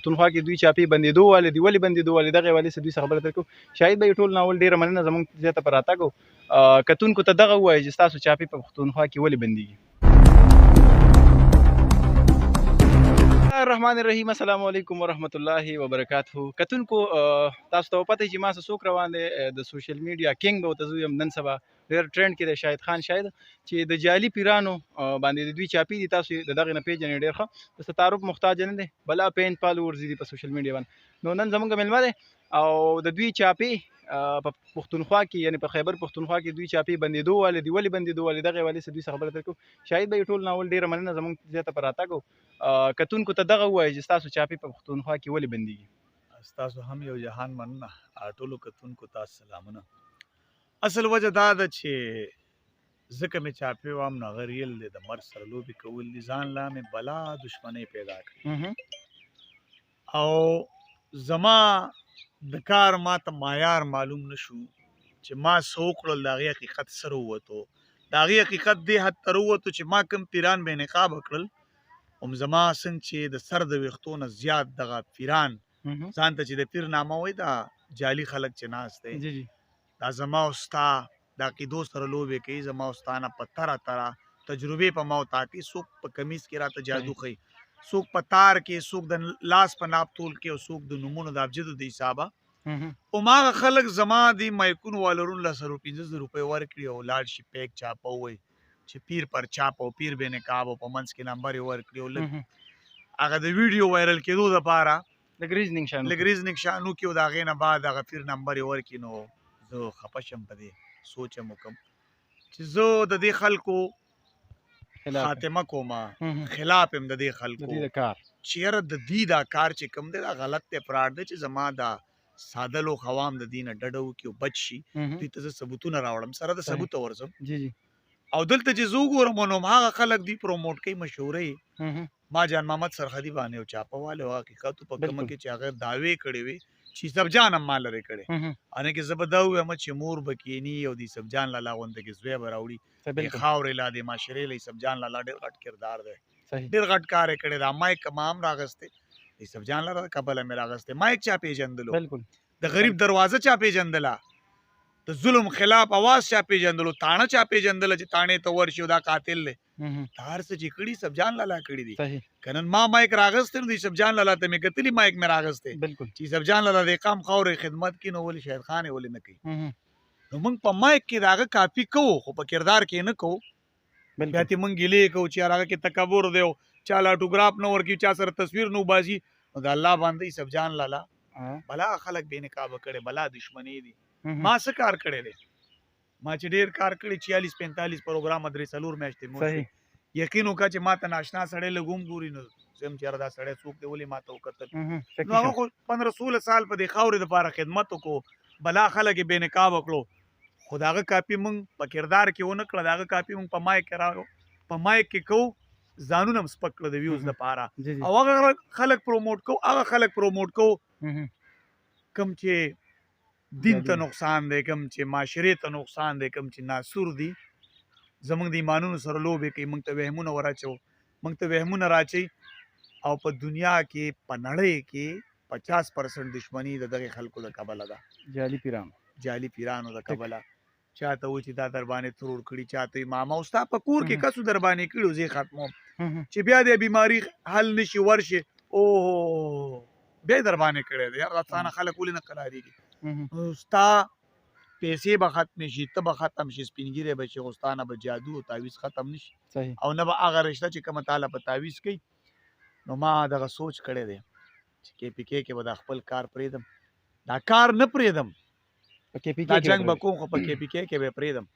پښتونخوا کې دوی چاپی بندېدو والي دي، ولې بندېدو والي دغه حوالې سره دوی څه خبره درکو. شاید به ټول ناول ډیره مننه زموږ زیاته پر راتګو کتونکو ته دغه ووایي چې ستاسو چاپی په پښتونخوا کې ولې بندېږي. الرحمن الرحیم. السلام علیکم ورحمت الله وبرکاته. کتونکو تاسو ته پته چې ما سره څوک روان دی د سوشل میډیا کینګ به ورته زویم نن سبا ډېر ټرینډ کې دی شاهد خان شاهد چې د جعلي پیرانو باندې د دوی چاپی دي. تاسو د دغه نه پیژنئ ډېر ښه د تعارف محتاج نه دی بلا پین فالوورز دي په سوشل میډیا باندې. نو نن زموږ مېلمه دی او د دوی چاپی په پښتونخوا کې یعنی په خیبر پښتونخوا کې دوی چاپی بندېدو والي دي، ولې بندېدو والي دغه حوالې سره دوی څه خبره درکو. شاید به ټول ناول ډیره مننه زموږ زیاته پر راتګو کتونکو ته دغه ووایي چې ستاسو چاپی په پښتونخوا کې ولې بندېږي. ستاسو هم یو جهان مننه ټولو کتونکو ته سلامونه. اصل وجه دا ده چې ځکه مې چاپی وام نو هغه ریل دی د مرګ سره لوبې کول دي، ځان لا مې بلا دشمنۍ پیدا کړي او زما د کار ما ته معیار معلوم نشو چې ما څه وکړل د هغې حقیقت سره ووتو. د هغې حقیقت دې حد ته راووتو چې ما کوم پیران بې نقابه کړل هم زما څنګه چې د سر د ویښتو نه زیات دغه پیران ځان ته چې د پیر نامه وایي دا جعلي خلک چې ناست دی دا زما او ستا د عقیدو سره لوبې کوي. زما او ستا نه په طرح طرح تجربې په ما وتاکي. څوک په کمیز کې راته جادو ښیي، څوک په تار کې، څوک د لاس په ناپ تول کې او څوک د نومونو د ابجدو د حسابه. هماغه خلک زما د مایکونو والرون 15,000 روپۍ ورکړي او لاړ شي پیک چاپه ووایي چې پیر پر چاپ او پیر بې نقاب او په منځ کې نمبر یې ورکړي او لږ هغه د ویډیو وایرل کېدو دپاره لږ ریزنینګ شانو کې او د هغې نه بعد هغه پیر نمبر یې ورکړي. نو زه خفه شم په دې سوچ م وکړم چې زه د دې خلکو خاتمه کوم، خلاف یم د دې خلکو چې یاره د دې دا کار چې کوم دی دا غلط دی، فراډ دی چې زما دا ساده لوک عوام د دې نه ډډه وکړي او بچ شي. دوی ته زه ثبوتونه راوړم سره د ثبوته ورځم او دلته چې زه وګورم نو هغه خلک دوی پروموټ کوي مشهورۍ. ما جان محمد سرحدي باندې یو چاپه والی او حقیقتو په کومه کې چې هغه دعوې کړې وې چې یوسفجان هم ما لرې کړې انه کې زه به دا ووایم چې مور به کیني او د یوسفجان لالا غونده کې زوی به راوړي خاورې لا د معاشرې له یوسفجان لالا ډېر غټ کردار دی، ډېر غټ کار یې کړی دا. مایک ما هم راغستی د یوسفجان لالا کبله مې راغستی، مایک چا پیژندلو، د غریب دروازه چا پیژندله، د ظلم خلاف اواز چا پیژندلو، تاڼه چا پیژندله چې تاڼې ته ورشي او دا قاتل دی. دا هر څه چې کړي یوسفجان لالا کړي دي. که نن ما مایک راغستی نو د یوسفجان لالا ته مې کتلي مایک مې راغستی چې یوسفجان لالا د قام خاورې خدمت کړي نو ولې شاهد خان یې ولې نه کوي. نو موږ په مایک کې د هغه کاپي کوو خو په کردار کې نه کوو. بیا ترې موږ ګیلې کوو چې هغه کې تکبر دی او چا له اټوګراف نه ورکوي، چا سره تصویر نه وباسي. نو د الله باندې یوسفجان لالا بلا خلک بې نقابه کړی، بلا دشمني دي. ما څه کار کړی دی؟ ما چې ډېر کار کړی 40-45 پروګرام 3-4 میاشتې مو یقین وکړه چې ما ته ناشنا سړی لږ هم ګوري نو زه هم چې یاره دا سړی څوک دی ولې ما ته وکتل. نو هغه خو 15-16 سال په دې خاورې دپاره خدمت وکړو، بلا خلک یې بې نقابه کړو. خو د هغه کاپي موږ په کردار کې ونه کړه، د هغه کاپي موږ په مایک کې په مایک کې کوو، ځانونه هم سپک کړه د ویوز دپاره او هغه خلک پروموټ کوو. هغه خلک پروموټ کوو کوم چې دین ته نقصان دی، کوم چې معاشرې ته نقصان دی، کوم چې ناسور دي، زمونږ د ایمانونو سره لوبې کوي، موږ ته وهمونه وراچو، موږ ته وهمونه راچوي او په دنیا کې په نړۍ کې 50% دشمني د دغې خلکو د کبله ده، جعلي پیرانو د کبله. چاته و چې دا در باندې ترور کړي، چاته ماما او ستا په کور کې کسو در باندې کړي زه ختموم چې بیا د بیماري حل نشي ورشي او بیا در باندې کړی دی. یاره ځانه خلک ولې نه قراریږي؟ ستا پیسې به ختمې شي، ته به ختم شي، سپینګیری به شي، خو ستا نه به جادو او تعویض ختم نشي او نه به هغه رشته چې کومه تاله په تعویض کوي. نو ما دغه سوچ کړی دی چې KPK کې به دا خپل کار پرېږدم، دا کار نه پرېږدم، دا جنګ به کوم خو په KPK کې به پرېږدم،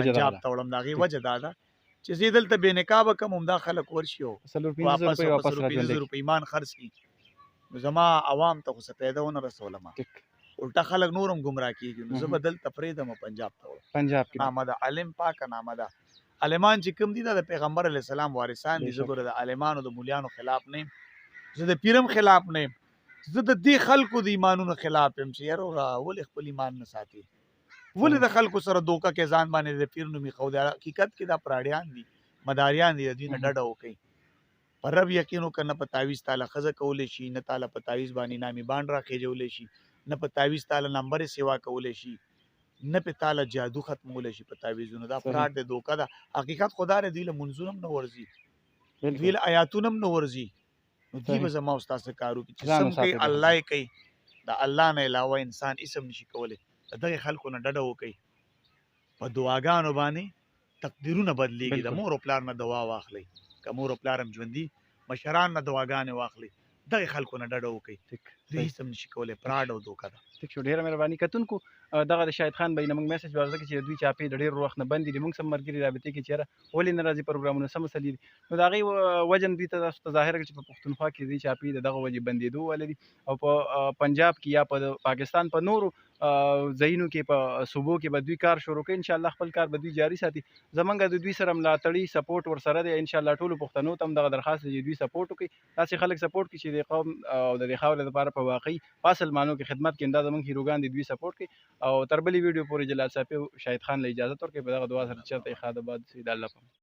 پنجاب ته وړم. د هغې وجه دا ده چې زه دلته بې نقابه کم همدا خلک ورشي او واپس 15,000 روپۍ ایمان خرڅ کړي. نو زما عوام ته خو څه پیدا ونه رسولم، الټا خلک نور هم ګمراه کېږي. نو زه به دلته پرېږدم او پنجاب ته وړم. نامه ده علم پاکه نامه ده. عالمان چې کوم دي دا د پیغمبر علیه السلام وارثان دي. زه ګوره د عالمانو د مولیانو خلاف نه یم، زه د پیرم خلاف نه یم، زه د دې خلکو د ایمانونو خلاف یم چې یاره ولې خپل ایمان نه ساتي، ولې د خلکو سره دوکه کې ځان باندې د پیر نوم ایښودی. حقیقت کې دا پراډیان دي، مداریان دي، د دوی نه ډډه وکړئ. په رب یقین وکړه نه په تعویض تعالی ښځه کولی شي، نه تعالی په تعویض باندې نامي بانډ راخېجولی شي، نه په تعویض تعالی نمبر سیوا کولی شي، نه په تعالی جادو ختمولی شي په تعویضونو. دا صحیح. فراډ دی، دوکه ده. حقیقت خو دا دی دوی له منځونه هم نه ورځي، دوی بالکل له آیاتونه هم نه ورځي، نو دوی صحیح. به زما او ستا څه کار وکړي چې ځان سم کوي وساتئ دغه الله یې کوي. د الله نه علاوه انسان هېڅ هم نشي کولی. د دغې خلکو نه ډډه وکئ، په دعاګانو باندې تقدیرونه بدلیږي. د بالکل. مور او پلار نه دعا واخلئ، که مور او پلار هم ژوندي، مشران نه دعاګانې واخلئ. دغې خلکو نه ډډه وکئ، ټیک دوی صحیح. هېڅ هم نشي کولی، فراډ او دوکه ده. ټیک شو، ډیره مهرباني. کتونکو دغه د شاهد خان بهي نه موږ میسج ورځکه چې دوی چاپې د ډېر وخت نه بندې دي، موږ سم ملګري رابطې کې چېرې ولې نه راځي پروګرامونه، څه مسلې دي، نو د هغې وجه دوی ته تاسو ته ظاهره کړه چې په پښتونخوا کې دوی چاپې د دغه وجې بندېدو والا دي، او په پنجاب کې یا په پاکستان په نورو ځایونو کې په صوبو کې به دوی کار شروع کوي. انشاءالله خپل کار به دوی جاري ساتي. زمونږ د دوی سره ملاتړي سپورټ ورسره دی. انشاءالله ټولو پښتنو ته هم دغه درخواست دی چې دوی سپورټ وکړي، داسې خلک سپورټ کړي چې د قوم او د دې خاورې لپاره په واقعي په اصل معنو کې خدمت کوي. دا زموږ هیروګان دي، دوی سپورټ کوي. او تر بلې ویډیو پورې جلال صافي او شاهد خان له اجازت ورکړئ. په دغه دعا سره چېرته یې ښاد آباد سي. د الله په امان.